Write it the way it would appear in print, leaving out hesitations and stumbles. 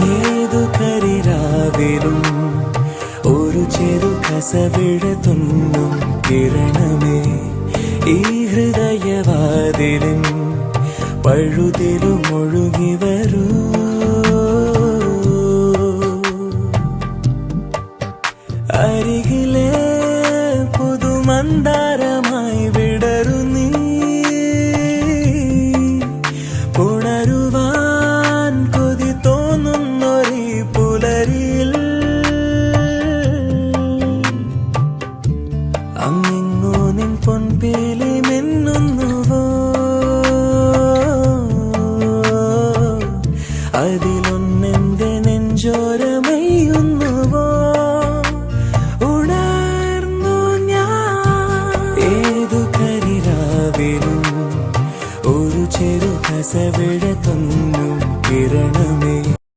ഏതു കരിരാവിലും ഒരു ചെറു കസവിഴ തുന്നും കിരണമേ ഈ ഹൃദയവാതിലും പഴുതിലും ഒഴുകി വരൂ. അരികിലെ പുതുമന്ദാരമായി വിടരു നീ, ഉണരുവാൻ കൊതി തോന്നുന്നൊരീ പുലരിയിൽ. അങ്ങിങ്ങോ നിൻ പൊൻപേലി മിന്നുന്നുവോ, അതിലൊന്നെന്റെ നെഞ്ചോരമയുന്നുവോ. ഉണർന്നു ഞാൻ ഏതു കരിരാവിലും ഒരു ചെറു കസവിഴ